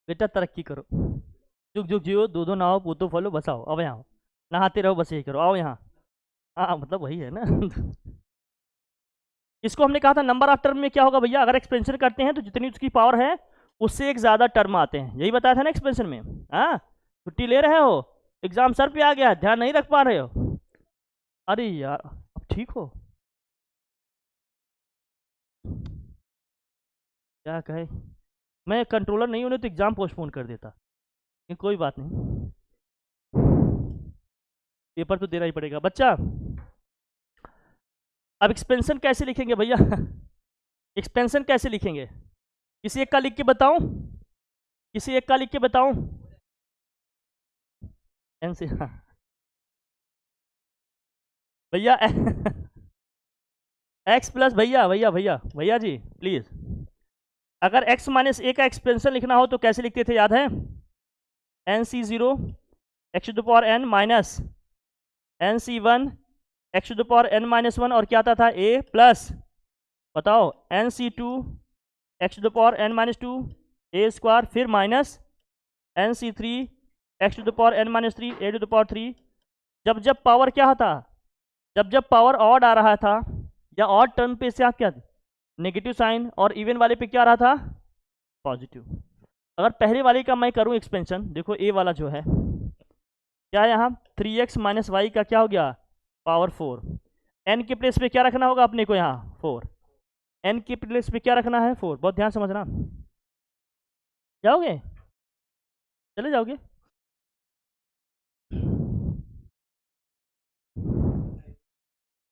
बेटा तरक्की करो, जुग जुग जियो, दो दो नाव पूतो फलो, बस आओ अब यहाँ, नहाते रहो, बस यही करो, आओ यहाँ। हाँ मतलब वही है ना। इसको हमने कहा था नंबर ऑफ टर्म में क्या होगा भैया, अगर एक्सपेंशन करते हैं तो जितनी उसकी पावर है उससे एक ज़्यादा टर्म आते हैं, यही बताया था ना एक्सपेंशन में। हाँ, छुट्टी ले रहे हो, एग्जाम सर पे आ गया, ध्यान नहीं रख पा रहे हो, अरे यार अब ठीक हो, क्या कहे, मैं कंट्रोलर नहीं होने तो एग्जाम पोस्टपोन कर देता, लेकिन कोई बात नहीं, पेपर तो देना ही पड़ेगा बच्चा। अब एक्सपेंशन कैसे लिखेंगे भैया? एक्सपेंशन कैसे लिखेंगे, किसी एक का लिख के बताऊं, किसी एक का लिख के बताऊं, एन से, हाँ भैया। एक्स प्लस, भैया भैया भैया भैया जी प्लीज, अगर x माइनस ए का एक्सपेंशन लिखना हो तो कैसे लिखते थे, याद है? N C zero X to the power N minus N C one X to the power N minus one, और क्या आता था, a प्लस, बताओ, N C two X to the power N minus two A square, फिर minus N C three X to the power N minus three A to the power three. जब जब power क्या था, जब जब power odd आ रहा था या ऑड टर्म पे से क्या नेगेटिव साइन, और इवन वाले पे क्या आ रहा था, पॉजिटिव। अगर पहले वाले का मैं करूं एक्सपेंशन, देखो ए वाला जो है क्या है यहाँ, 3x माइनस वाई का क्या हो गया, पावर 4, एन के प्लेस पे क्या रखना होगा अपने को यहाँ 4, एन के प्लेस पे क्या रखना है 4, बहुत ध्यान समझना, जाओगे, चले जाओगे,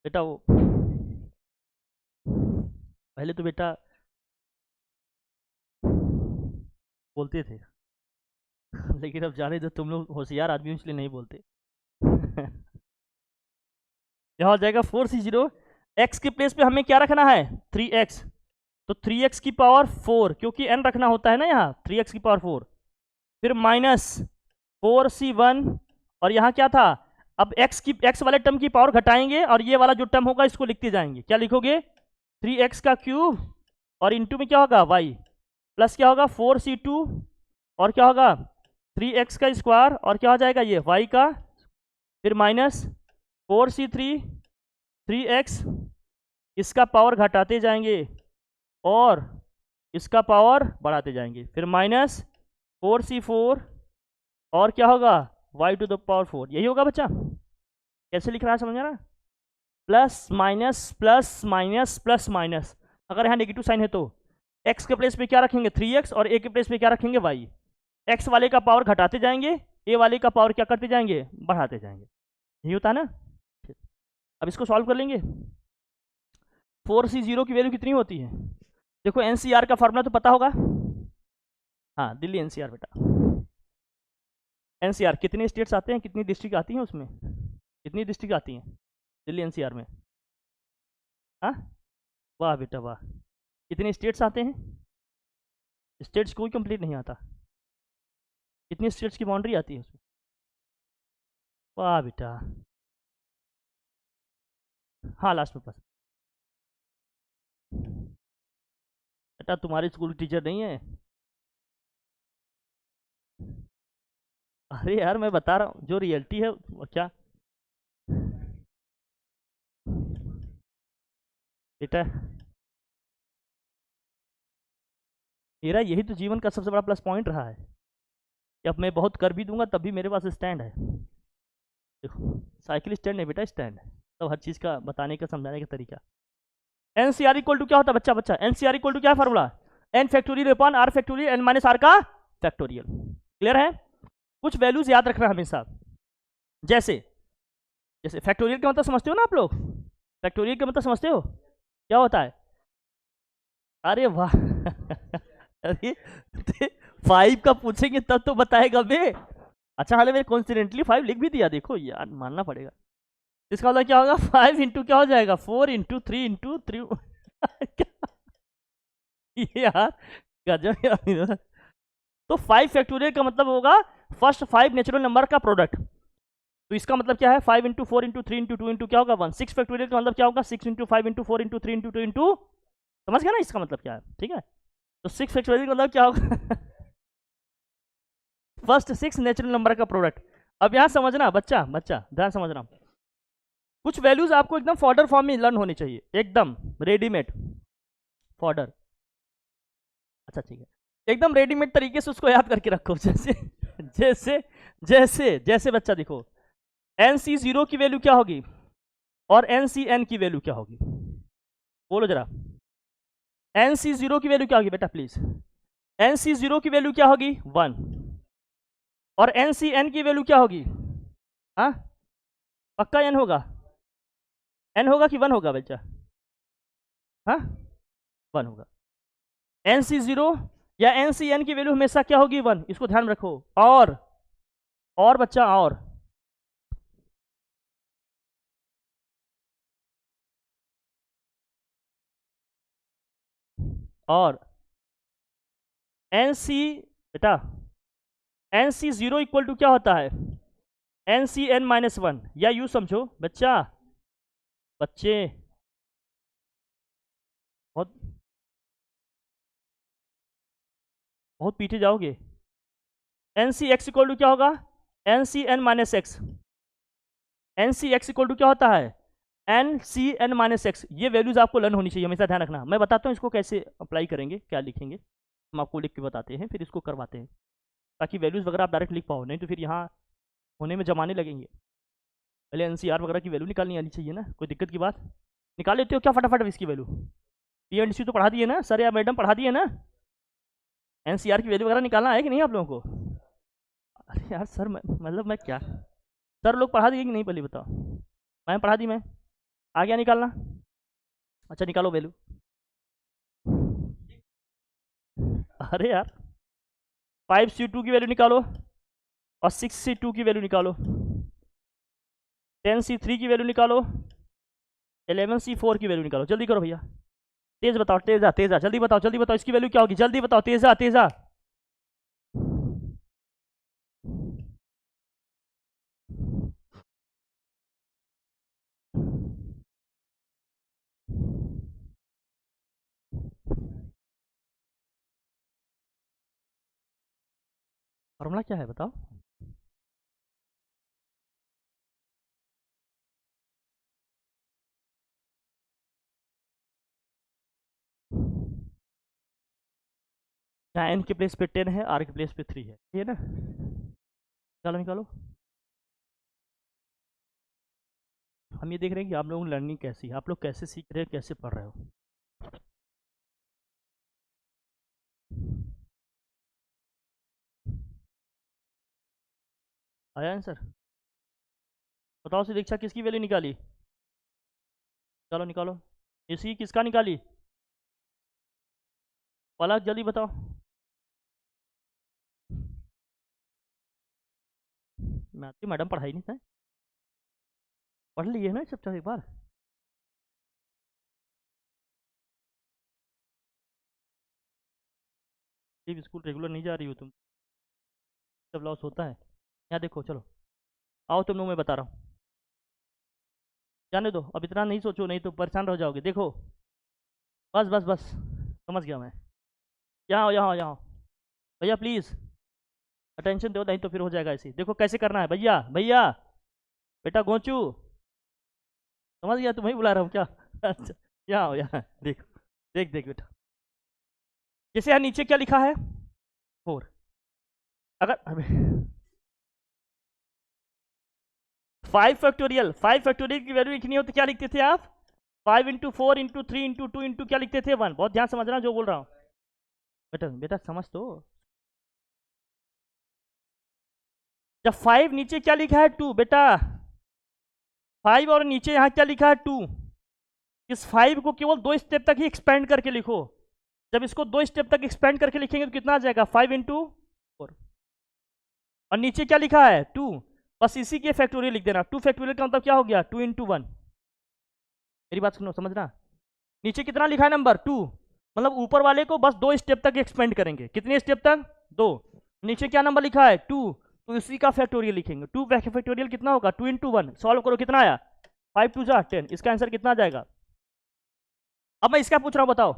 बेटा वो पहले तो बेटा बोलते थे, लेकिन अब जाने दो, तुम लोग होशियार आदमी हो, इसलिए नहीं बोलते। यहाँ हो जाएगा 4c0, एक्स के प्लेस पे हमें क्या रखना है 3x, तो 3x की पावर 4, क्योंकि n रखना होता है ना यहाँ, 3x की पावर 4, फिर माइनस 4c1, और यहाँ क्या था, अब x वाले टर्म की पावर घटाएंगे, और ये वाला जो टर्म होगा इसको लिखते जाएंगे, क्या लिखोगे, 3x का क्यूब, और इंटू में क्या होगा y, प्लस क्या होगा 4c2, और क्या होगा 3x का स्क्वायर, और क्या हो जाएगा ये y का, फिर माइनस 4c3 3x, इसका पावर घटाते जाएंगे और इसका पावर बढ़ाते जाएंगे, फिर माइनस 4c4, और क्या होगा y टू द पावर 4, यही होगा बच्चा। कैसे लिख रहा है समझ रहा, plus minus plus minus plus minus, अगर यहाँ नेगेटिव साइन है तो x के प्लेस पे क्या रखेंगे 3x, और a के प्लेस पे क्या रखेंगे y, x वाले का पावर घटाते जाएंगे, a वाले का पावर क्या करते जाएंगे, बढ़ाते जाएंगे, यही होता है ना। अब इसको सॉल्व कर लेंगे, 4c0 की वैल्यू कितनी होती है, देखो एनसीआर का फॉर्मूला तो पता होगा, हाँ दिल्ली एनसीआर बेटा, एनसीआर कितने स्टेट्स आते हैं, कितनी डिस्ट्रिक्ट आती हैं उसमें, कितनी डिस्ट्रिक्ट आती हैं दिल्ली एनसीआर में, हाँ वाह बेटा वाह, कितने स्टेट्स आते हैं, स्टेट्स कोई कंप्लीट नहीं आता, कितनी स्टेट्स की बाउंड्री आती है उसमें, वाह बेटा, हाँ लास्ट में पास, बेटा तुम्हारी स्कूल टीचर नहीं है, अरे यार मैं बता रहा हूँ जो रियलिटी है वो क्या, बेटा मेरा यही तो जीवन का सबसे बड़ा प्लस पॉइंट रहा है, कि अब मैं बहुत कर भी दूंगा तब भी मेरे पास स्टैंड है, देखो साइकिल स्टैंड नहीं बेटा, स्टैंड है, तो हर चीज़ का बताने का समझाने का तरीका। N C R equal to क्या होता है बच्चा, बच्चा N C R equal to क्या formula, N factorial upon R factorial N minus R का फैक्टोरियल, क्लियर है। कुछ वैल्यूज याद रखना हमेशा, जैसे जैसे फैक्टोरियल का मतलब समझते हो ना आप लोग, फैक्टोरियल का मतलब समझते हो क्या होता है, अरे वाह। अरे 5 का पूछेंगे तब तो बताएगा बे, अच्छा हाल मैंने कॉन्सिडेंटली 5 लिख भी दिया, देखो यार मानना पड़ेगा, इसका मतलब क्या होगा 5 इंटू क्या हो जाएगा 4 इंटू 3 इंटू 3। यार गजब यार, तो 5 फैक्टोरियल का मतलब होगा फर्स्ट 5 नेचुरल नंबर का प्रोडक्ट, तो इसका मतलब क्या है 5 इंटू 4 इंटू 3 इंटू 2 इंटू क्या होगा 1, 6 फैक्टोरियल का मतलब क्या होगा 6 into 5 into 4 into 3 into 2 into, समझ गया ना इसका मतलब क्या है, ठीक है, तो 6 फैक्टोरियल का मतलब क्या होगा। फर्स्ट 6 नेचुरल नंबर का प्रोडक्ट। अब यहाँ समझना बच्चा ध्यान समझना, कुछ वैल्यूज आपको एकदम फॉर्डर फॉर्म में लर्न होनी चाहिए, एकदम रेडीमेड फॉर्डर। अच्छा ठीक है, एकदम रेडीमेड तरीके से उसको याद करके रखो। जैसे जैसे जैसे जैसे बच्चा देखो, NC0 की वैल्यू क्या होगी और NCN की वैल्यू क्या होगी, बोलो जरा। NC0 की वैल्यू क्या होगी बेटा प्लीज, NC0 की वैल्यू क्या होगी 1, और NCN की वैल्यू क्या होगी, हाँ पक्का n होगा, n होगा कि 1 होगा बच्चा, हाँ 1 होगा। NC0 या NCN की वैल्यू हमेशा क्या होगी 1, इसको ध्यान रखो। और बच्चा और NC बेटा NC0 इक्वल टू क्या होता है NCN-1, या यू समझो बच्चे बहुत बहुत पीछे जाओगे। NCX इक्वल टू क्या होगा NCN-X, NCX इक्वल टू क्या होता है NCN-X। ये वैल्यूज आपको लर्न होनी चाहिए, हमेशा ध्यान रखना। मैं बताता हूँ इसको कैसे अप्लाई करेंगे, क्या लिखेंगे हम आपको लिख के बताते हैं, फिर इसको करवाते हैं ताकि वैल्यूज वगैरह आप डायरेक्ट लिख पाओ, नहीं तो फिर यहाँ होने में जमाने लगेंगे। पहले NCR वगैरह की वैल्यू निकालनी आनी चाहिए ना, कोई दिक्कत की बात। निकाल लेते हो क्या फटाफट इसकी वैल्यू, PNC तो पढ़ा दिए ना सर या मैडम, पढ़ा दिए ना। NCR की वैल्यू वगैरह निकालना है कि नहीं आप लोगों को। अरे यार सर मतलब मैं क्या, सर लोग पढ़ा दिए कि नहीं पहले बताओ। मैं पढ़ा दी, मैं आ गया निकालना। अच्छा निकालो वैल्यू। अरे यार 5C2 की वैल्यू निकालो और 6C2 की वैल्यू निकालो, 10C3 की वैल्यू निकालो, 11C4 की वैल्यू निकालो। जल्दी करो भैया, तेज बताओ, तेजा जल्दी बताओ इसकी वैल्यू क्या होगी, जल्दी बताओ तेजा। फॉर्मूला क्या है बताओ। यहाँ n के प्लेस पे 10 है, r के प्लेस पे 3 है, ये ना। चलो निकालो। हम ये देख रहे हैं कि आप लोगों की लर्निंग कैसी है, आप लोग कैसे सीख रहे हो, कैसे पढ़ रहे हो। आया आंसर, बताओ। दीक्षा किसकी वैल्यू निकाली, चलो निकालो। इसी किसका निकाली, पलक जल्दी बताओ। मैडम पढ़ाई नहीं था, पढ़ लिए ना चैप्टर एक बार। जब स्कूल रेगुलर नहीं जा रही हो तुम, सब लॉस होता है। यहाँ देखो, चलो आओ तुम लोग, मैं बता रहा हूँ, जाने दो अब, इतना नहीं सोचो नहीं तो परेशान रह जाओगे। देखो बस समझ गया मैं। यहाँ भैया प्लीज़ अटेंशन दो, नहीं तो फिर हो जाएगा ऐसे। देखो कैसे करना है भैया बेटा गोचू, समझ गया, तुम्हें बुला रहा हूँ क्या। अच्छा यहाँ देख बेटा, जैसे यहाँ नीचे क्या लिखा है 4, अगर 5 फैक्टोरियल की वैल्यू लिखनी हो तो क्या लिखते थे आप, 5 × 4 × 3 × 2 × क्या लिखते थे 1। बहुत ध्यान समझना जो बोल रहा हूँ बेटा समझ तो। जब 5 नीचे क्या लिखा है 2 बेटा, 5 और नीचे यहाँ क्या लिखा है 2, इस 5 को केवल 2 स्टेप तक ही एक्सपेंड करके लिखो। जब इसको 2 स्टेप तक एक्सपेंड करके लिखेंगे तो कितना आ जाएगा 5 × 4, और नीचे क्या लिखा है 2, बस इसी के फैक्टोरियल लिख देना। 2 फैक्टोरियल का मतलब क्या हो गया 2 × 1। मेरी बात सुनो, समझना, नीचे कितना लिखा है नंबर 2, मतलब ऊपर वाले को बस 2 स्टेप तक एक्सपेंड करेंगे। कितने स्टेप तक 2। नीचे क्या नंबर लिखा है 2, तो इसी का फैक्टोरियल लिखेंगे। 2 फैक्टोरियल कितना होगा 2 × 1। सॉल्व करो, कितना आया 5 × 2 = 10। इसका आंसर कितना आ जाएगा। अब मैं इसका पूछ रहा हूँ, बताओ।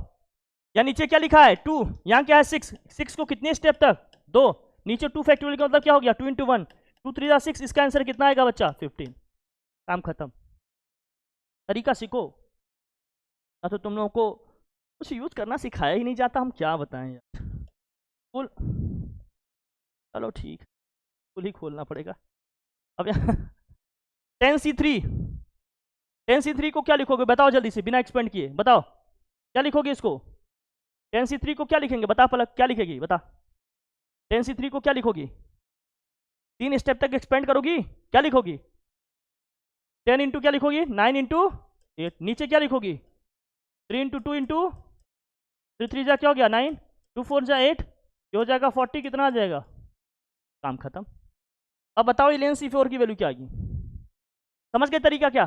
या नीचे क्या लिखा है 2, यहाँ क्या है 6 को कितने स्टेप तक 2, नीचे 2 फैक्टोरियल का मतलब क्या हो गया 2 इंटू 1, 2 3 जा 6, इसका आंसर कितना आएगा बच्चा 15। काम खत्म। तरीका सीखो, ना तो तुम लोगों को कुछ यूज करना सिखाया ही नहीं जाता, हम क्या बताएं यार। स्कूल, चलो ठीक, स्कूल ही खोलना पड़ेगा अब यहाँ 10C3, 10C3 को क्या लिखोगे बताओ जल्दी से, बिना एक्सपेंड किए बताओ क्या लिखोगे इसको। 10C3 को क्या लिखेंगे बता पलक, क्या लिखेगी बता। 10C3 को क्या लिखोगी, 3 स्टेप तक एक्सपेंड करोगी, क्या लिखोगी 10 इंटू क्या लिखोगी 9 इंटू 8, नीचे क्या लिखोगी 3 इंटू 2 इंटू 3 जा क्या हो गया 9, 2 4 जा 8, ये हो जाएगा 40, कितना आ जाएगा, काम खत्म। अब बताओ 11C4 की वैल्यू क्या आएगी, समझ गए तरीका क्या,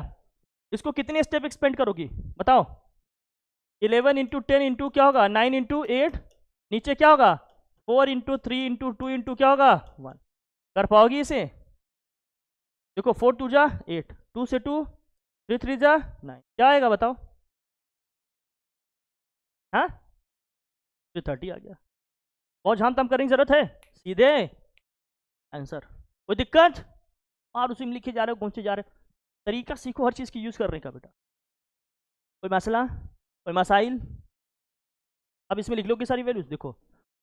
इसको कितने स्टेप एक्सपेंड करोगी बताओ। 11 इंटू 10 इंटू क्या होगा 9 इंटू 8, नीचे क्या होगा 4 इंटू 3 इंटू 2 इंटू क्या होगा 1, कर पाओगी इसे। देखो 4 2 जा 8, 2 से 2, 3 3 जा 9, क्या आएगा बताओ। हाँ 30 आ गया, बहुत झाम तम करने की जरूरत है, सीधे आंसर, कोई दिक्कत और उसी में लिखे जा रहे हो घूमते जा रहे हो। तरीका सीखो हर चीज़ की यूज़ करने का बेटा, कोई मसला कोई मसाइल। अब इसमें लिख लो कि सारी वैल्यूज देखो,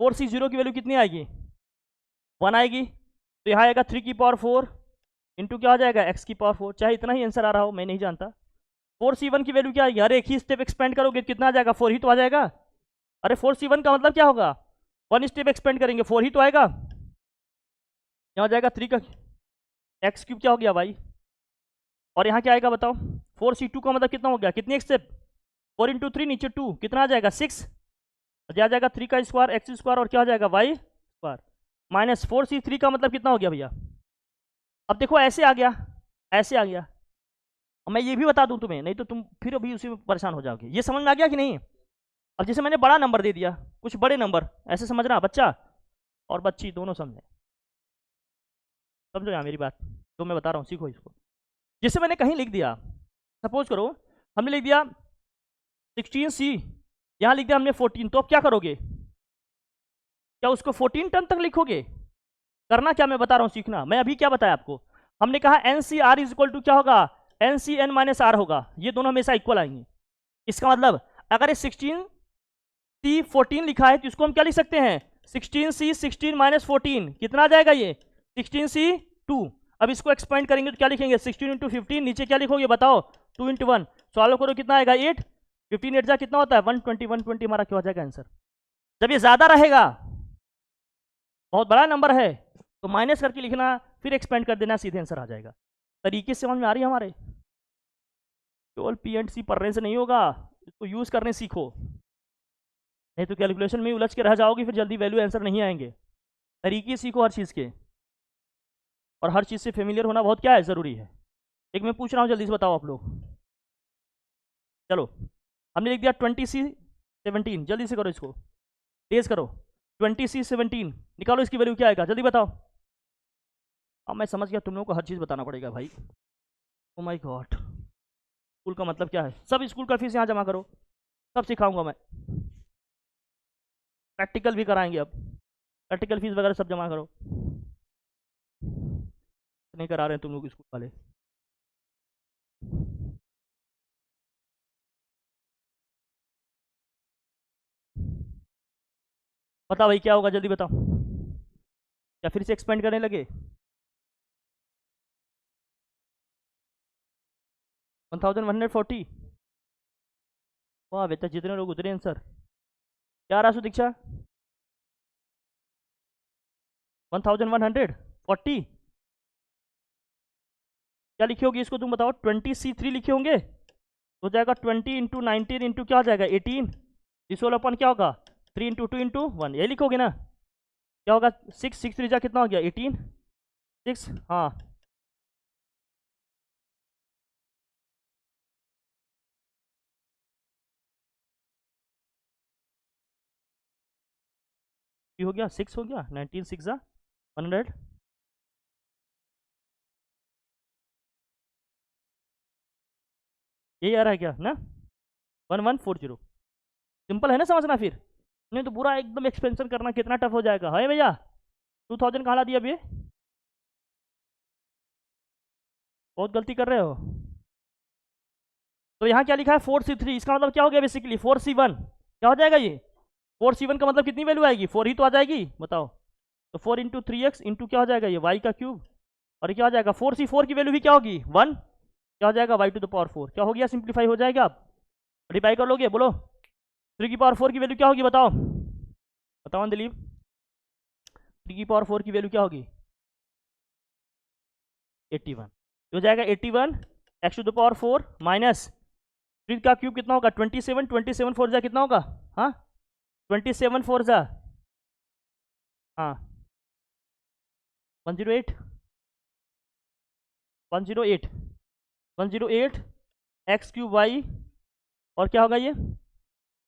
4C0 की वैल्यू कितनी आएगी 1 आएगी, तो यहाँ आएगा 3 की पावर 4 इंटू क्या हो जाएगा x की पावर 4, चाहे इतना ही आंसर आ रहा हो मैं नहीं जानता। 4C1 की वैल्यू क्या आएगी, अरे एक ही स्टेप एक्सपेंड करोगे कितना आ जाएगा 4 ही तो आ जाएगा, अरे 4C1 का मतलब क्या होगा 1 स्टेप एक्सपेंड करेंगे 4 ही तो आएगा, यहाँ हो जाएगा 3 का x क्यूब क्या हो गया भाई, और यहाँ क्या आएगा बताओ 4C2 का मतलब कितना हो गया, कितनी स्टेप 4 इंटू 3 नीचे 2, कितना आ जाएगा 6, आ जाएगा 3 का स्क्वायर x स्क्वायर और क्या हो जाएगा y स्क्वायर, माइनस 4C3 का मतलब कितना हो गया भैया। अब देखो ऐसे आ गया, ऐसे आ गया, और मैं ये भी बता दूं तुम्हें, नहीं तो तुम फिर अभी उसी में परेशान हो जाओगे। ये समझ में आ गया कि नहीं। अब जैसे मैंने बड़ा नंबर दे दिया, कुछ बड़े नंबर ऐसे समझना, बच्चा और बच्ची दोनों समझे, समझो यार मेरी बात जो मैं बता रहा हूँ, सीखो इसको। जैसे मैंने कहीं लिख दिया, सपोज करो हमने लिख दिया 16C, यहाँ लिख दिया हमने 14, तो अब क्या करोगे, क्या उसको 14 टर्म तक लिखोगे, करना क्या मैं बता रहा हूँ सीखना। मैं अभी क्या बताया आपको, हमने कहा NCR इज इक्वल टू क्या होगा NCN माइनस R होगा, ये दोनों हमेशा इक्वल आएंगे। इसका मतलब अगर ये 16C 14 लिखा है तो इसको हम क्या लिख सकते हैं 16C 16 माइनस 14, कितना आ जाएगा ये 16C 2। अब इसको एक्सपेंड करेंगे तो क्या लिखेंगे 16 इंटू 15, नीचे क्या लिखोगे बताओ 2 इंटू 1, सॉल्व करो कितना आएगा 8, 15 8 जा कितना होता है 120, 120 हमारा क्या हो जाएगा आंसर। जब ये ज्यादा रहेगा बहुत बड़ा नंबर है तो माइनस करके लिखना, फिर एक्सपेंड कर देना, सीधे आंसर आ जाएगा। तरीके से समझ में आ रही है हमारे, केवल P&C पढ़ने से नहीं होगा, इसको यूज करने सीखो, नहीं तो कैलकुलेशन में उलझ के रह जाओगी, फिर जल्दी वैल्यू आंसर नहीं आएंगे। तरीके सीखो हर चीज़ के, और हर चीज़ से फेमिलियर होना बहुत क्या है ज़रूरी है। एक मैं पूछ रहा हूँ जल्दी से बताओ आप लोग, चलो हमने लिख दिया 20C 17, जल्दी से करो इसको, तेज करो 20C 17, निकालो इसकी वैल्यू क्या आएगा जल्दी बताओ। अब मैं समझ गया तुम लोगों को हर चीज़ बताना पड़ेगा भाई, ओ माय गॉड। स्कूल का मतलब क्या है, सब स्कूल का फीस यहाँ जमा करो, सब सिखाऊंगा मैं, प्रैक्टिकल भी कराएंगे, अब प्रैक्टिकल फीस वगैरह सब जमा करो, नहीं करा रहे हैं तुम लोग स्कूल वाले। बताओ भाई क्या होगा जल्दी बताओ, क्या फिर से एक्सपेंड करने लगे 1140, वाह बेटा जितने लोग उतरे आंसर। क्या रहा सुदीक्षा 1140, क्या लिखे होगी इसको तुम बताओ 20C3 लिखे होंगे, तो हो जाएगा 20 इंटू 19 इंटू क्या हो जाएगा 18, इस वाला अपन क्या होगा 3 इंटू 2 इंटू 1, यही लिखोगे ना, क्या होगा 6 6 3 जा कितना हो गया 18, 6 हाँ हो गया 6 हो गया 19 6 जा 100, यही आ रहा है क्या ना 1140, सिंपल है ना समझना, फिर नहीं तो पूरा एकदम एक्सपेंशन करना कितना टफ हो जाएगा है भैया। 2000 कहाँ ला दिया अब ये, बहुत गलती कर रहे हो। तो यहाँ क्या लिखा है 4C3, इसका मतलब क्या हो गया बेसिकली 4C1, क्या हो जाएगा ये 4C1 का मतलब कितनी वैल्यू आएगी 4 ही तो आ जाएगी, बताओ। तो 4 इंटू 3x इंटू क्या हो जाएगा ये y का क्यूब, और क्या हो जाएगा 4C4 की वैल्यू भी क्या होगी 1, क्या हो जाएगा y टू द पावर 4, क्या हो गया सिंप्लीफाई हो जाएगा। आप रिप्लाई कर लोगे, बोलो 3 की पावर 4 की वैल्यू क्या होगी, बताओ बताओ दिलीप, 3 की पावर 4 की वैल्यू क्या होगी 81, हो जाएगा 81 x to the power 4 minus 3 का क्यूब कितना होगा 27, 27 4 जा कितना होगा, हाँ 27 4 जा, हाँ 108 108 108 एक्स क्यूब वाई, और क्या होगा ये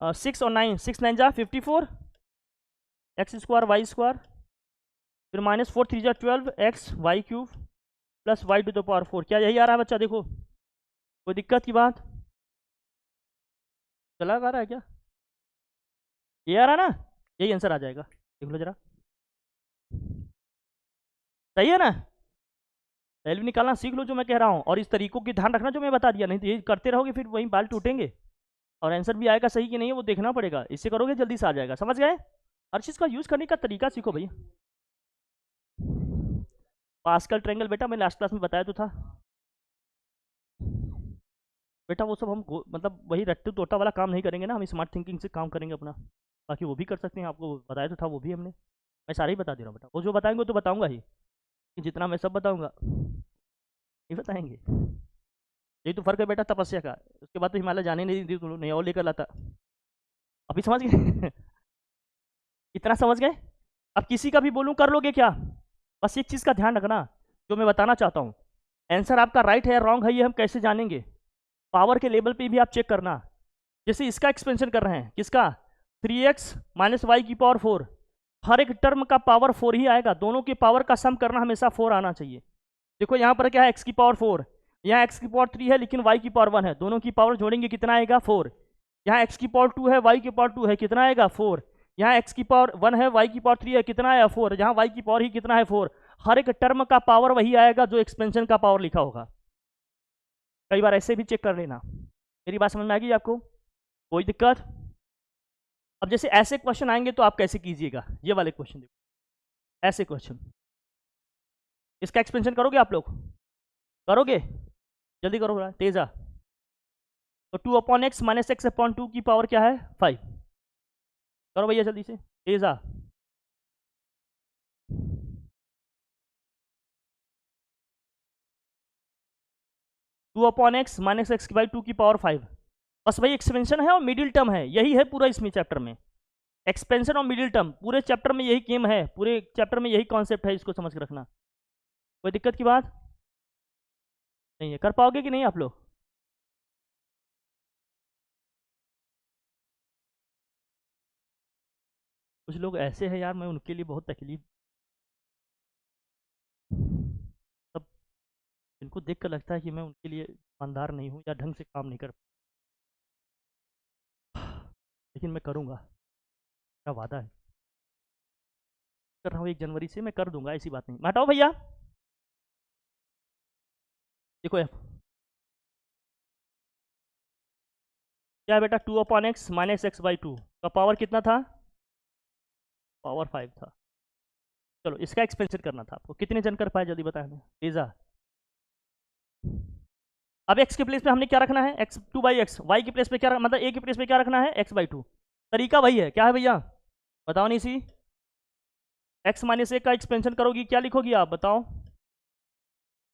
6 और 9, 6 9 जा 54 एक्स स्क्वायर वाई स्क्वायर, फिर माइनस 4 3 जा 12 x y cube plus y to the power 4, क्या यही आ रहा है बच्चा, देखो कोई दिक्कत की बात, चला आ रहा है क्या, ये आ रहा है ना, यही आंसर आ जाएगा, देख लो जरा, सही है ना। वैल्यू निकालना सीख लो जो मैं कह रहा हूँ, और इस तरीकों की ध्यान रखना जो मैं बता दिया, नहीं तो ये करते रहोगे फिर वहीं बाल टूटेंगे, और आंसर भी आएगा सही कि नहीं है वो देखना पड़ेगा, इससे करोगे जल्दी से आ जाएगा, समझ गए। हर चीज़ का यूज़ करने का तरीका सीखो भैया। पास्कल ट्रायंगल बेटा मैं लास्ट क्लास में बताया तो था बेटा, वो सब हम मतलब वही रट्टू तोटा वाला काम नहीं करेंगे ना, हम स्मार्ट थिंकिंग से काम करेंगे अपना, बाकी वो भी कर सकते हैं, आपको बताया तो था वो भी हमने, मैं सारे ही बता दे रहा हूँ बेटा, वो जो बताएंगे वो तो बताऊंगा ही, कि जितना मैं सब बताऊंगा नहीं बताएंगे, यही तो फर्क है बेटा तपस्या का, उसके बाद तो हिमालय जाने नहीं दी, नहीं और लेकर लाता, अभी समझ गए इतना समझ गए। अब किसी का भी बोलूँ कर लोगे क्या, बस एक चीज़ का ध्यान रखना जो मैं बताना चाहता हूँ, आंसर आपका राइट है या रॉन्ग है ये हम कैसे जानेंगे, पावर के लेवल पे भी आप चेक करना, जैसे इसका एक्सपेंशन कर रहे हैं किसका 3x माइनस वाई की पावर 4, हर एक टर्म का पावर 4 ही आएगा, दोनों के पावर का सम करना हमेशा 4 आना चाहिए। देखो यहाँ पर क्या है x की पावर 4, यहाँ x की पावर 3 है लेकिन y की पावर 1 है, दोनों की पावर जोड़ेंगे कितना आएगा 4, यहाँ x की पावर 2 है y की पावर 2 है कितना आएगा 4, यहाँ x की पावर 1 है y की पावर 3 है कितना आया 4, यहाँ y की पावर ही कितना है 4, हर एक टर्म का पावर वही आएगा जो एक्सपेंशन का पावर लिखा होगा, कई बार ऐसे भी चेक कर लेना। मेरी बात समझ में आ गई आपको, कोई दिक्कत। अब जैसे ऐसे क्वेश्चन आएंगे तो आप कैसे कीजिएगा, ये वाले क्वेश्चन देखो, ऐसे क्वेश्चन इसका एक्सपेंशन करोगे आप लोग, करोगे जल्दी करो तेजा, तो 2/x माइनस एक्स अपॉन 2 की पावर क्या है 5, करो भैया जल्दी से Teja, two upon x minus x by 2 की पावर 5, बस भाई एक्सपेंशन है और मिडिल टर्म है, यही है पूरा इसमें चैप्टर में, एक्सपेंशन और मिडिल टर्म पूरे चैप्टर में यही गेम है, पूरे चैप्टर में यही कॉन्सेप्ट है, इसको समझ के रखना, कोई दिक्कत की बात नहीं है, कर पाओगे कि नहीं आप लोग। कुछ लोग ऐसे हैं यार, मैं उनके लिए बहुत तकलीफ, तब इनको देख कर लगता है कि मैं उनके लिए ईमानदार नहीं हूँ या ढंग से काम नहीं कर, लेकिन मैं करूँगा, मेरा वादा है, कर रहा हूँ 1 जनवरी से मैं कर दूंगा, ऐसी बात नहीं, हटाओ भैया, देखो क्या है बेटा 2/x माइनस एक्स बाई 2 का पावर कितना था, पावर 5 था, चलो इसका एक्सपेंशन करना था आपको, कितने जन कर पाए जल्दी बताए हमें पिज्जा। अब x के प्लेस पे हमने क्या रखना है x 2/x, y के प्लेस पे क्या मतलब a के प्लेस पे क्या रखना है x/2, तरीका वही है, क्या है भैया बताओ नहीं सी, x माइनस ए का एक्सपेंशन करोगी क्या लिखोगी आप बताओ,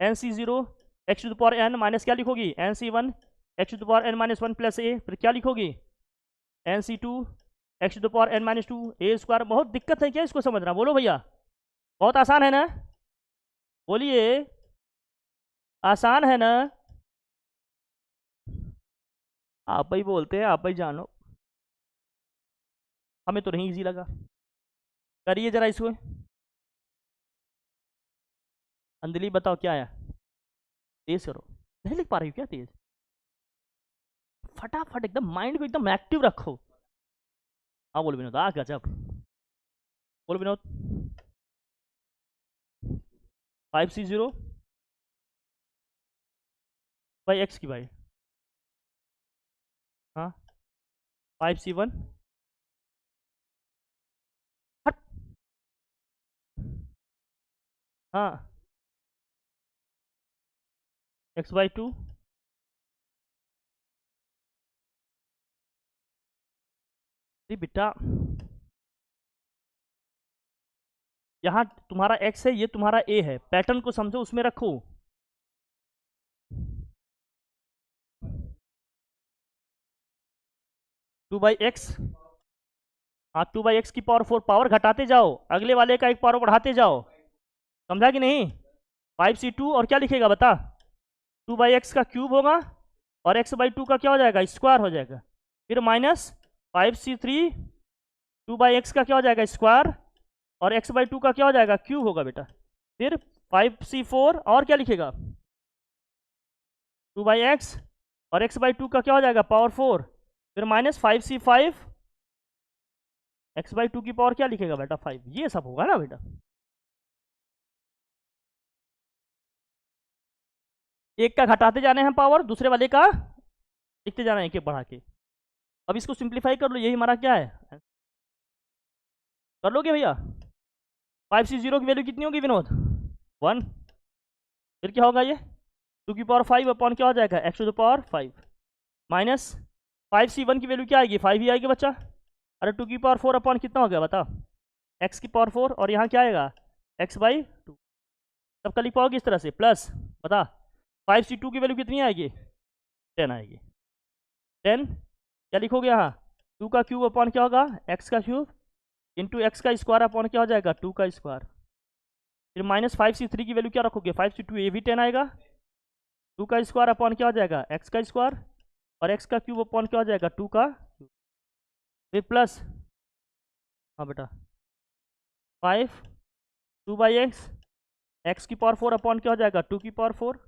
nc0 x to the power n minus क्या लिखोगी nc1 x to the power n minus 1 plus a, फिर क्या लिखोगी nc2 x to the power n minus 2 a square, बहुत दिक्कत है क्या इसको समझना, बोलो भैया बहुत आसान है ना, बोलिए आसान है ना, आप ही बोलते हैं आप ही जानो, हमें तो नहीं इजी लगा, करिए जरा इसको, अंजलि बताओ क्या आया, तेज करो, नहीं लिख पा रही हो क्या तेज, फटाफट एकदम माइंड को एकदम एक्टिव रखो, हाँ बोलो विनोद, आ गजब, बोलो विनोद। 5c0 बाई एक्स की बाई, हाँ 5c1 हट, हाँ x/2 बेटा यहाँ तुम्हारा x है, ये तुम्हारा a है, पैटर्न को समझो, उसमें रखो। टू बाई एक्स, हाँ 2/x की पावर 4, पावर घटाते जाओ, अगले वाले का एक पावर बढ़ाते जाओ, समझा कि नहीं। 5c2 और क्या लिखेगा बता, 2/x का क्यूब होगा और x/2 का क्या हो जाएगा, स्क्वायर हो जाएगा। फिर माइनस 5c3 2/x का क्या हो जाएगा, स्क्वायर, और x/2 का क्या हो जाएगा, क्यूब होगा बेटा। फिर 5c4 और क्या लिखेगा, 2/x और x/2 का क्या हो जाएगा, पावर 4। फिर माइनस 5c5 x/2 की पावर क्या लिखेगा बेटा, 5। ये सब होगा ना बेटा। एक का घटाते जाने हैं पावर, दूसरे वाले का लिखते जाना है एक एक बढ़ा के। अब इसको सिंप्लीफाई कर लो, यही हमारा क्या है, कर लोगे भैया। 5c0 की वैल्यू कितनी होगी विनोद, 1। फिर क्या होगा, ये 2 की पावर 5 अपॉन क्या हो जाएगा, x⁵ माइनस 5c1 की वैल्यू क्या आएगी, 5 ही आएगी बच्चा। अरे 2 की पावर 4 अपॉन कितना हो गया बता, x⁴ और यहाँ क्या आएगा, x/2। सबका लिख पाओगे इस तरह से, प्लस बता 5c2 की वैल्यू कितनी आएगी, 10 आएगी। 10 क्या लिखोगे यहाँ, 2 का क्यूब अपॉन क्या होगा, x का क्यूब इंटू x का स्क्वायर अपॉन क्या हो जाएगा, 2 का स्क्वायर। फिर माइनस 5c3 की वैल्यू क्या रखोगे, 5c2 ये भी 10 आएगा, 2 का स्क्वायर अपॉन क्या हो जाएगा, x का स्क्वायर, और x का क्यूब अपॉन क्या हो जाएगा, 2 का क्यूब। फिर प्लस, हाँ बेटा 5 2/x x⁴ अपॉन क्या हो जाएगा, 2 की पावर 4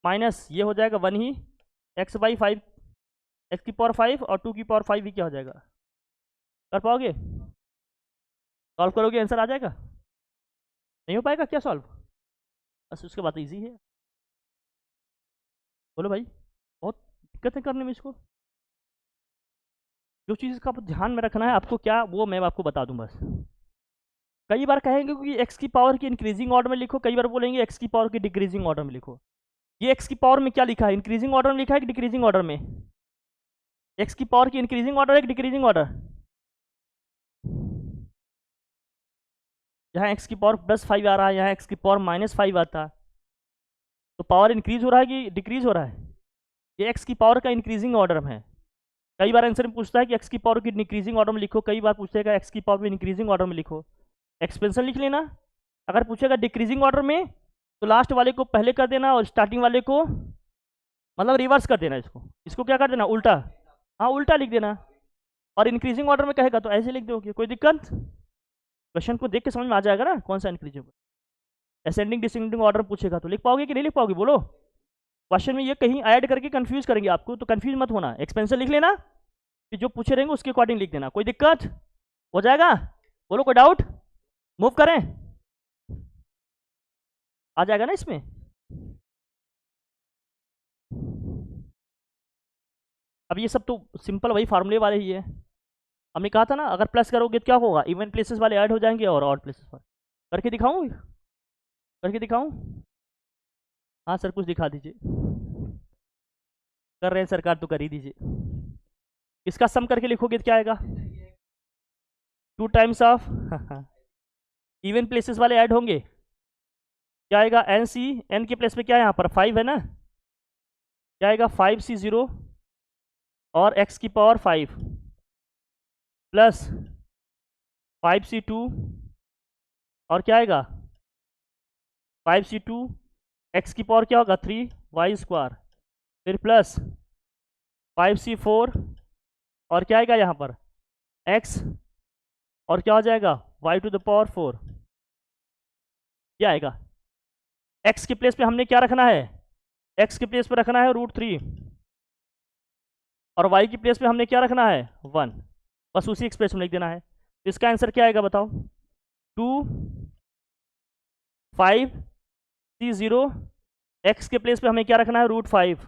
माइनस ये हो जाएगा 1 ही, x/5 x⁵ और 2 की पावर 5 भी क्या हो जाएगा। कर पाओगे, सॉल्व करोगे आंसर आ जाएगा, नहीं हो पाएगा क्या सॉल्व, बस उसके बाद इजी है। बोलो भाई, बहुत दिक्कत है करने में इसको। जो चीज़ का ध्यान में रखना है आपको, क्या वो मैं आपको बता दूं बस। कई बार कहेंगे कि एक्स की पावर की इंक्रीजिंग ऑर्डर में लिखो, कई बार बोलेंगे एक्स की पावर की डिक्रीजिंग ऑर्डर में लिखो। ये एक्स की पावर में क्या लिखा है, इंक्रीजिंग ऑर्डर में लिखा है कि डिक्रीजिंग ऑर्डर में, एक्स की पावर की इंक्रीजिंग ऑर्डर है कि डिक्रीजिंग ऑर्डर। यहाँ एक्स की पावर +5 आ रहा है, यहाँ एक्स की पावर -5 आता, तो पावर इंक्रीज हो रहा है कि डिक्रीज हो रहा है, ये एक्स की पावर का इंक्रीजिंग ऑर्डर में है। कई बार आंसर में पूछता है कि एक्स की पावर की डिक्रीजिंग ऑर्डर में लिखो, कई बार पूछेगा एक्स की पावर में इंक्रीजिंग ऑर्डर में लिखो, एक्सपेंशन लिख लेना। अगर पूछेगा डिक्रीजिंग ऑर्डर में तो लास्ट वाले को पहले कर देना और स्टार्टिंग वाले को मतलब रिवर्स कर देना, इसको इसको क्या कर देना, उल्टा, हाँ उल्टा लिख देना। और इंक्रीजिंग ऑर्डर में कहेगा तो ऐसे लिख दोगे, कोई दिक्कत। क्वेश्चन को देख के समझ में आ जाएगा ना कौन सा इंक्रीजिंग। असेंडिंग डिसेंडिंग ऑर्डर पूछेगा तो लिख पाओगे कि नहीं लिख पाओगे, बोलो। क्वेश्चन में ये कहीं ऐड करके कंफ्यूज करेंगे आपको, तो कंफ्यूज मत होना, एक्सपेंशन लिख लेना, फिर जो पूछे रहेंगे उसके अकॉर्डिंग लिख देना, कोई दिक्कत हो जाएगा। बोलो कोई डाउट, मूव करें, आ जाएगा ना इसमें। अब ये सब तो सिंपल वही फार्मूले वाले ही है, हमने कहा था ना अगर प्लस करोगे तो क्या होगा, इवन प्लेसेस वाले ऐड हो जाएंगे और ऑड प्लेसेस वाले। करके दिखाऊं, करके दिखाऊं, हाँ सर कुछ दिखा दीजिए, कर रहे हैं सरकार तो कर ही दीजिए। इसका सम करके लिखोगे तो क्या आएगा, 2 टाइम्स ऑफ इवन प्लेसेस वाले ऐड होंगे, क्या आएगा, एन सी, एन के प्लेस पे क्या है यहाँ पर 5 है ना, क्या आएगा 5c0 और x⁵ प्लस 5c2 और क्या आएगा 5c2 x⁵ क्या होगा 3y², फिर प्लस 5c4 और क्या आएगा यहाँ पर x और क्या हो जाएगा y⁴ क्या आएगा। x के प्लेस पे हमने क्या रखना है, x के प्लेस पे रखना है √3 और y की प्लेस पे हमने क्या रखना है 1, बस उसी एक्सप्रेशन में लिख देना है। तो इसका आंसर क्या आएगा बताओ, 2 5 0 x के प्लेस पे हमें क्या रखना है, √5,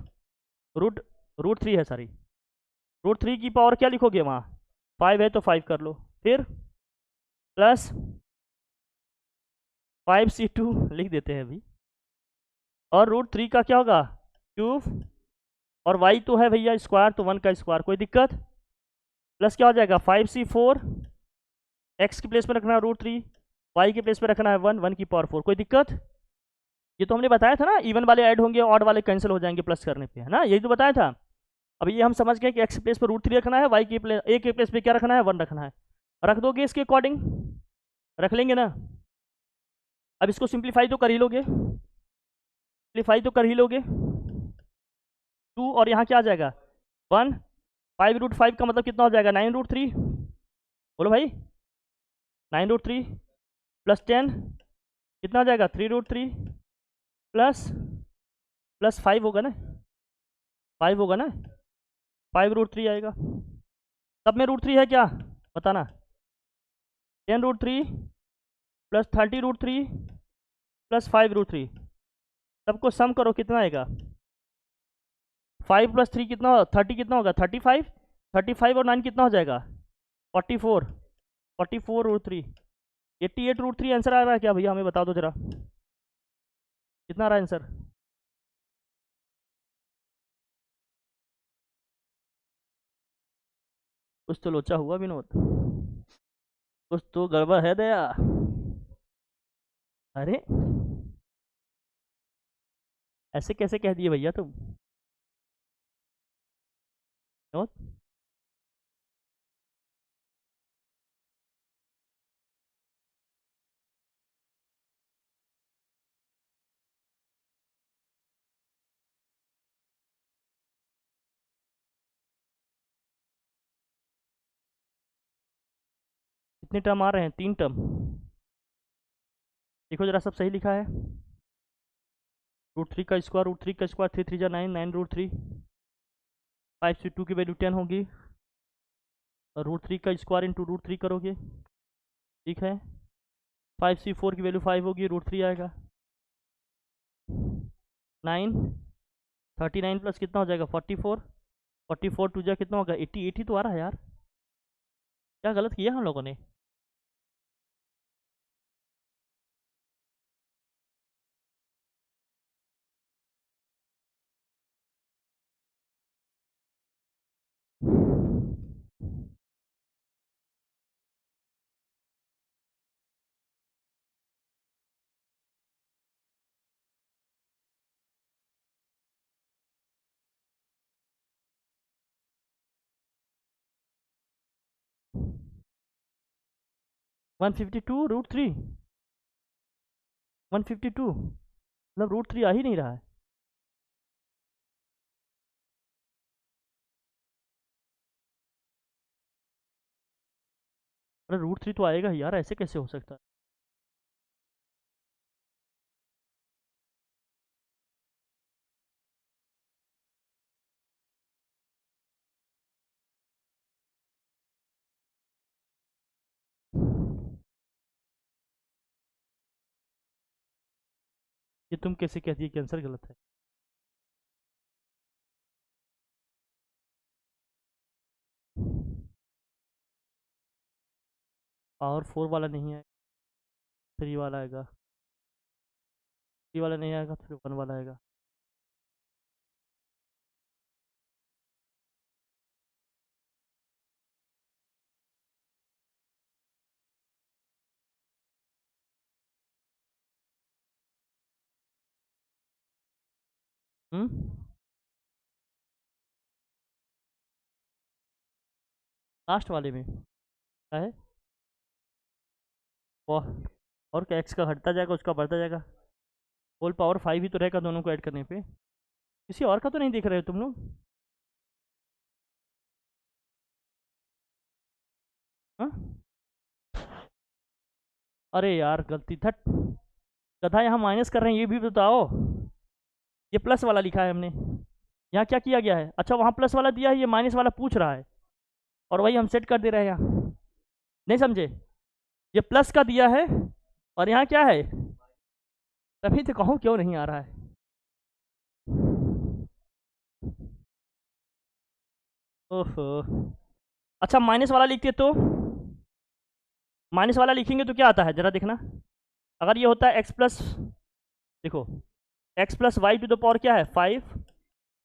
रूट 3 है, सॉरी √3 की पावर क्या लिखोगे वहाँ, 5 है तो 5 कर लो, फिर प्लस 5c2 लिख देते हैं अभी, और √3 का क्या होगा, क्यूब, और y तो है भैया स्क्वायर, तो 1 का स्क्वायर, कोई दिक्कत, प्लस क्या हो जाएगा 5c4, x के प्लेस में रखना है √3, y के प्लेस में रखना है 1 की पावर 4, कोई दिक्कत। ये तो हमने बताया था ना, इवन वाले ऐड होंगे, ऑड वाले कैंसिल हो जाएंगे प्लस करने पे, है ना, यही तो बताया था। अब ये हम समझ गए कि x के प्लेस पे √3 रखना है, y के प्लेस, a के प्लेस पे क्या रखना है, 1 रखना है, रख दोगे इसके अकॉर्डिंग, रख लेंगे ना। अब इसको सिंप्लीफाई तो कर ही लोगे, सिंप्लीफाई तो कर ही लोगे, 2 और यहाँ क्या आ जाएगा 1, 5√5 का मतलब कितना हो जाएगा 9√3, बोलो भाई 9√3 प्लस 10 कितना हो जाएगा 3√3 प्लस 5 होगा ना, 5 होगा ना, 5√3 आएगा, सब में √3 है क्या बताना, 10√3 प्लस 30√3 प्लस 5√3, सबको सम करो कितना आएगा, 5 + 3 कितना, 30 कितना होगा 35, 35 और 9 कितना हो जाएगा 44, 44√3, 88√3 आंसर आ रहा है क्या भैया, हमें बता दो जरा कितना आ रहा है आंसर। कुछ तो लोचा हुआ विनोद, कुछ तो गड़बड़ है दया, अरे ऐसे कैसे कह दिए भैया तुम, विनोद? कितने टर्म आ रहे हैं, 3 टर्म, देखो जरा सब सही लिखा है, √3 का स्क्वायर, √3 का स्क्वायर 3 3 जा 9, 9√3, 5c2 की वैल्यू 10 होगी, और √3 का स्क्वायर इंटू √3 करोगे, ठीक है, 5c4 की वैल्यू 5 होगी, √3 आएगा, 9, 39 प्लस कितना हो जाएगा 44, 44 टू जा कितना होगा 80, 80 तो आ रहा है यार, क्या गलत किया हम लोगों ने, √3 152 मतलब √3 आ ही नहीं रहा है, अरे √3 तो आएगा ही यार, ऐसे कैसे हो सकता है, ये तुम कैसे कहती है कि आंसर गलत है, और 4 वाला नहीं है, 3 वाला आएगा, 3 वाला नहीं आएगा, फिर 1 वाला आएगा, लास्ट वाले में क्या है, वाह, और क्या एक्स का घटता जाएगा उसका बढ़ता जाएगा, होल पावर 5 ही तो रहेगा दोनों को ऐड करने पे, किसी और का तो नहीं देख रहे हो तुम लोग, हाँ, अरे यार गलती थट, गधा यहाँ माइनस कर रहे हैं ये भी बताओ, ये प्लस वाला लिखा है हमने, यहाँ क्या किया गया है, अच्छा वहाँ प्लस वाला दिया है, ये माइनस वाला पूछ रहा है, और वही हम सेट कर दे रहे हैं यहाँ, नहीं समझे, ये प्लस का दिया है और यहाँ क्या है, तभी तो कहूँ क्यों नहीं आ रहा है। ओहो, अच्छा माइनस वाला लिखते तो, माइनस वाला लिखेंगे तो क्या आता है जरा देखना। अगर ये होता है एक्स प्लस, देखो x plus y to the power क्या है 5,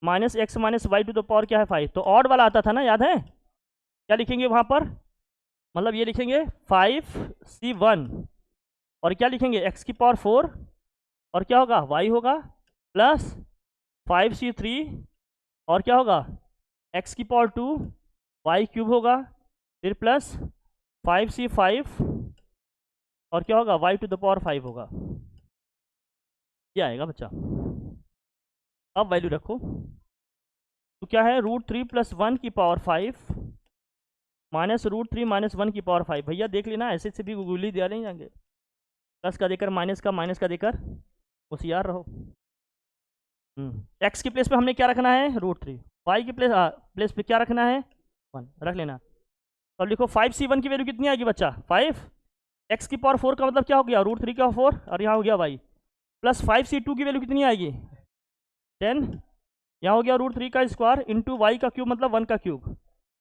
minus x minus y to the power क्या है 5, तो ऑड वाला आता था ना, याद है? क्या लिखेंगे वहाँ पर, मतलब ये लिखेंगे 5c1, और क्या लिखेंगे एक्स की पावर 4, और क्या होगा वाई होगा प्लस 5c3, और क्या होगा एक्स की पावर 2 वाई क्यूब होगा, फिर प्लस 5c5, और क्या होगा वाई टू द पावर 5 होगा। ये आएगा बच्चा। अब वैल्यू रखो, तो क्या है √3 + 1 की पावर 5 माइनस √3 - 1 की पावर 5। भैया देख लेना, ऐसे से भी गूगली दिया नहीं जाएंगे, प्लस का देकर माइनस का देकर, होशियार रहो। एक्स के प्लेस पे हमने क्या रखना है √3, वाई के प्लेस पे क्या रखना है 1 रख लेना। तो लिखो 5c1 की वैल्यू कितनी आएगी बच्चा 5, एक्स की पावर 4 का मतलब क्या हो गया √3 का 4, और यहाँ हो गया वाई, प्लस 5c2 की वैल्यू कितनी आएगी 10, यहाँ हो गया √3 का स्क्वायर इंटू वाई का क्यूब मतलब 1 का क्यूब,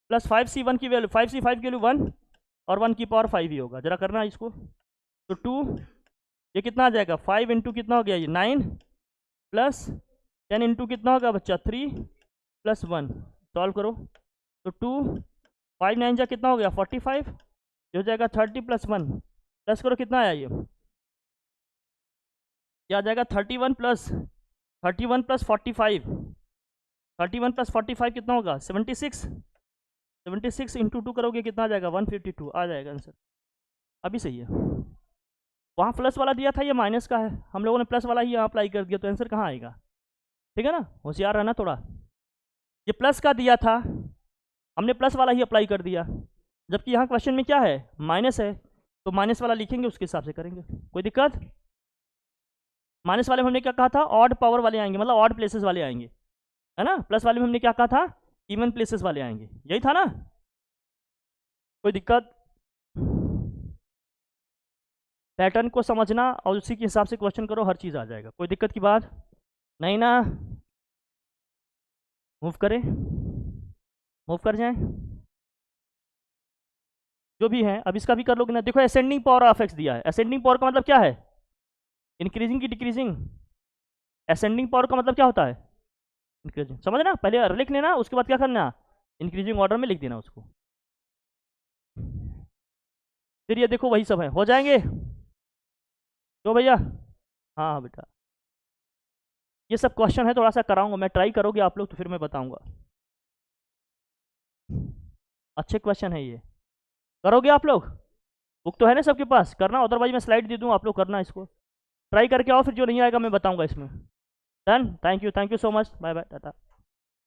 प्लस 5c1 की वैल्यू 5c5 की वैल्यू 1, और 1 की पावर 5 ही होगा। जरा करना इसको, तो 2 ये कितना आ जाएगा 5 इंटू कितना हो गया ये 9, प्लस 10 इंटू कितना होगा बच्चा 3 + 1, सॉल्व करो तो 2 5 9 जा कितना हो गया 45, ये हो जाएगा 30 + 1, प्लस करो कितना आया ये आ जाएगा 31 + 45, 31 + 45 कितना होगा 76, 76 इंटू 2 करोगे कितना आ जाएगा 152 आ जाएगा आंसर। अभी सही है, वहाँ प्लस वाला दिया था, ये माइनस का है, हम लोगों ने प्लस वाला ही यहाँ अप्लाई कर दिया, तो आंसर कहाँ आएगा? ठीक है ना, होशियार रहना थोड़ा। ये प्लस का दिया था, हमने प्लस वाला ही अप्लाई कर दिया, जबकि यहाँ क्वेश्चन में क्या है माइनस है, तो माइनस वाला लिखेंगे उसके हिसाब से करेंगे, कोई दिक्कत? माइनस वाले में हमने क्या कहा था ऑड पावर वाले आएंगे, मतलब ऑड प्लेसेस वाले आएंगे, है ना। प्लस वाले में हमने क्या कहा था इवन प्लेसेस वाले आएंगे, यही था ना, कोई दिक्कत? पैटर्न को समझना और उसी के हिसाब से क्वेश्चन करो, हर चीज़ आ जाएगा, कोई दिक्कत की बात नहीं ना। मूव करें, मूव कर जाएं, जो भी है। अब इसका भी कर लोगे ना, देखो असेंडिंग पावर ऑफ एक्स दिया है, असेंडिंग पावर का मतलब क्या है इंक्रीजिंग की डिक्रीजिंग, असेंडिंग पावर का मतलब क्या होता है इंक्रीजिंग, समझ ना, पहले लिख लेना उसके बाद क्या करना इंक्रीजिंग ऑर्डर में लिख देना उसको, फिर ये देखो वही सब है, हो जाएंगे तो भैया। हाँ हाँ बेटा, ये सब क्वेश्चन है, थोड़ा सा कराऊंगा मैं, ट्राई करोगे आप लोग तो फिर मैं बताऊंगा, अच्छे क्वेश्चन है ये, करोगे आप लोग? बुक तो है ना सबके पास, करना, अदरवाइज मैं स्लाइड दे दूँ, आप लोग करना इसको, ट्राई करके आओ, फिर जो नहीं आएगा मैं बताऊंगा इसमें। Done, thank you so much, bye bye Tata.